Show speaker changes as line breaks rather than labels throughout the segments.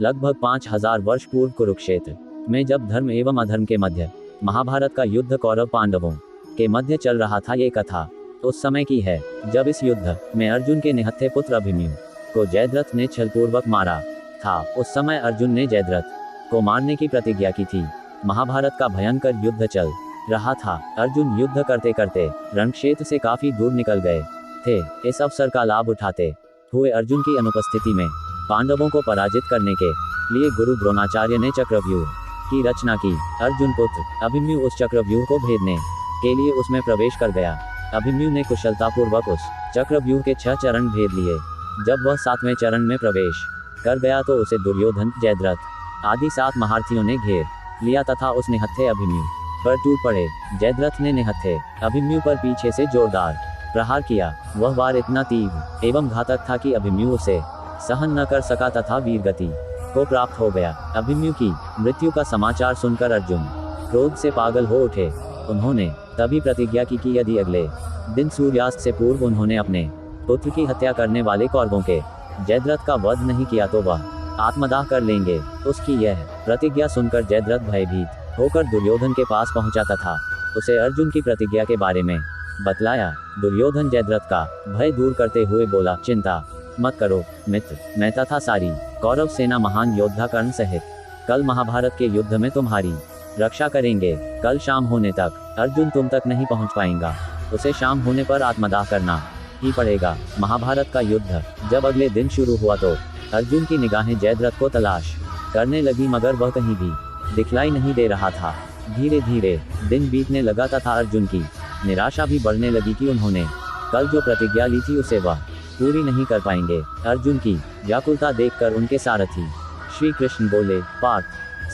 लगभग 5000 वर्ष पूर्व कुरुक्षेत्र में जब धर्म एवं अधर्म के मध्य महाभारत का युद्ध कौरव पांडवों के मध्य चल रहा था, ये कथा उस समय की है जब इस युद्ध में अर्जुन के निहत्थे पुत्र अभिमन्यु को जयद्रथ ने छलपूर्वक मारा था। उस समय अर्जुन ने जयद्रथ को मारने की प्रतिज्ञा की थी। महाभारत का भयंकर युद्ध चल रहा था। अर्जुन युद्ध करते करते रणक्षेत्र से काफी दूर निकल गए थे। इस अवसर का लाभ उठाते हुए अर्जुन की अनुपस्थिति में पांडवों को पराजित करने के लिए गुरु द्रोणाचार्य ने चक्रव्यूह की रचना की। अर्जुन पुत्र अभिमन्यु उस चक्रव्यूह को भेदने के लिए उसमें प्रवेश कर गया। अभिमन्यु ने कुशलतापूर्वक उस चक्रव्यूह के 6 चरण भेद लिए। जब वह 7वें चरण में प्रवेश कर गया तो उसे दुर्योधन, जयद्रथ आदि 7 महारथियों ने घेर लिया तथा उस निहत्थे अभिमन्यु पर टूट पड़े। जयद्रथ ने निहत्थे अभिमन्यु पर पीछे से जोरदार प्रहार किया। वह वार इतना तीव्र एवं घातक था कि अभिमन्यु उसे सहन न कर सका तथा वीर गति को प्राप्त हो गया। अभिमन्यु की मृत्यु का समाचार सुनकर अर्जुन क्रोध से पागल हो उठे। उन्होंने तभी प्रतिज्ञा की कि यदि अगले दिन सूर्यास्त से पूर्व उन्होंने अपने पुत्र की हत्या करने वाले कौरवों के जयद्रथ का वध नहीं किया तो वह आत्मदाह कर लेंगे। उसकी यह प्रतिज्ञा सुनकर जयद्रथ भयभीत होकर दुर्योधन के पास पहुंचा तथा उसे अर्जुन की प्रतिज्ञा के बारे में बतलाया। दुर्योधन जयद्रथ का भय दूर करते हुए बोला, चिंता मत करो मित्र, मैं तथा सारी कौरव सेना महान योद्धा कर्ण सहित कल महाभारत के युद्ध में तुम्हारी रक्षा करेंगे। कल शाम होने तक अर्जुन तुम तक नहीं पहुंच पाएगा। उसे शाम होने पर आत्मदाह करना ही पड़ेगा। महाभारत का युद्ध जब अगले दिन शुरू हुआ तो अर्जुन की निगाहें जयद्रथ को तलाश करने लगी, मगर वह कहीं भी दिखलाई नहीं दे रहा था। धीरे धीरे दिन बीतने लगा तथा अर्जुन की निराशा भी बढ़ने लगी कि उन्होंने कल जो प्रतिज्ञा ली थी उसे वह पूरी नहीं कर पाएंगे। अर्जुन की व्याकुलता देखकर उनके सारथी श्री कृष्ण बोले, पार्थ,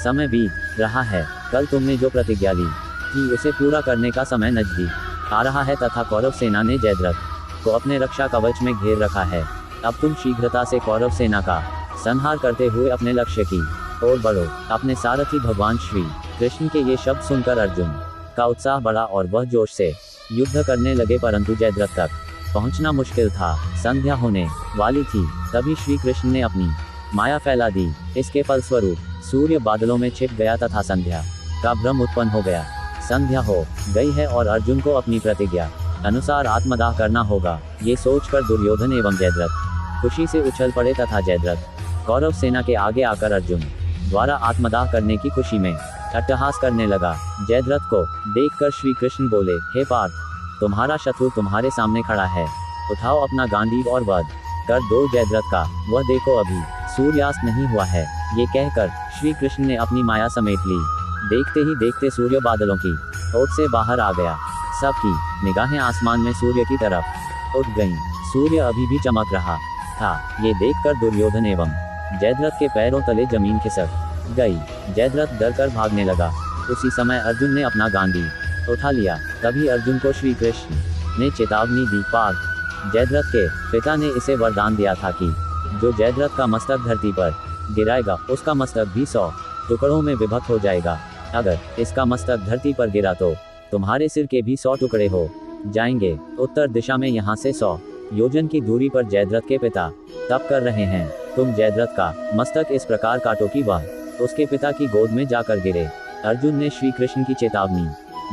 समय बीत रहा है। कल तुमने जो प्रतिज्ञा ली थी उसे पूरा करने का समय नजदीक आ रहा है तथा कौरव सेना ने जयद्रथ को अपने रक्षा कवच में घेर रखा है। अब तुम शीघ्रता से कौरव सेना का संहार करते हुए अपने लक्ष्य की ओर बढ़ो। अपने सारथी भगवान श्री कृष्ण के ये शब्द सुनकर अर्जुन का उत्साह बढ़ा और वह जोश से युद्ध करने लगे, परंतु जयद्रथ तक पहुंचना मुश्किल था। संध्या होने वाली थी। तभी श्री कृष्ण ने अपनी माया फैला दी। इसके फलस्वरूप सूर्य बादलों में छिप गया तथा संध्या का भ्रम उत्पन्न हो गया। संध्या हो गई है और अर्जुन को अपनी प्रतिज्ञा अनुसार आत्मदाह करना होगा। ये सोचकर दुर्योधन एवं जयद्रथ खुशी से उछल पड़े तथा जयद्रथ कौरव सेना के आगे आकर अर्जुन द्वारा आत्मदाह करने की खुशी में अट्टहास करने लगा। जयद्रथ को देखकर श्री कृष्ण बोले, हे पार्थ, तुम्हारा शत्रु तुम्हारे सामने खड़ा है। उठाओ अपना गांडीव और वध कर दो जयद्रथ का। वह देखो, अभी सूर्यास्त नहीं हुआ है। ये कहकर श्री कृष्ण ने अपनी माया समेट ली। देखते ही देखते सूर्य बादलों की ओट से बाहर आ गया। सबकी निगाहें आसमान में सूर्य की तरफ उठ गईं। सूर्य अभी भी चमक रहा था। ये देखकर दुर्योधन एवं जयद्रथ के पैरों तले जमीन खिसक गई। जयद्रथ डरकर भागने लगा। उसी समय अर्जुन ने अपना गांडीव उठा लिया। तभी अर्जुन को श्री कृष्ण ने चेतावनी दी, पार्थ, जयद्रथ के पिता ने इसे वरदान दिया था कि जो जयद्रथ का मस्तक धरती पर गिराएगा उसका मस्तक भी 100 टुकड़ों में विभक्त हो जाएगा। अगर इसका मस्तक धरती पर गिरा तो तुम्हारे सिर के भी 100 टुकड़े हो जाएंगे। उत्तर दिशा में यहाँ से 100 योजन की दूरी पर जयद्रथ के पिता तप कर रहे हैं। तुम जयद्रथ का मस्तक इस प्रकार काटो कि वह उसके पिता की गोद में जाकर गिरे। अर्जुन ने श्री कृष्ण की चेतावनी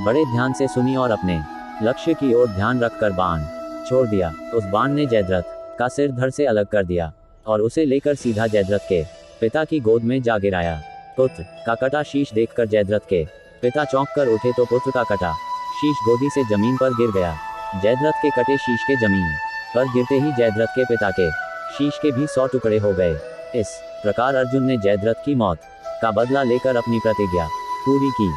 बड़े ध्यान से सुनी और अपने लक्ष्य की ओर ध्यान रखकर बाण छोड़ दिया। उस बाण ने जयद्रथ का सिर धड़ से अलग कर दिया और उसे लेकर सीधा जयद्रथ के पिता की गोद में जा गिराया। पुत्र का कटा शीश देखकर जयद्रथ के पिता चौंक कर उठे तो पुत्र का कटा शीश गोदी से जमीन पर गिर गया। जयद्रथ के कटे शीश के जमीन पर गिरते ही जयद्रथ के पिता के शीश के भी 100 टुकड़े हो गए। इस प्रकार अर्जुन ने जयद्रथ की मौत का बदला लेकर अपनी प्रतिज्ञा पूरी की।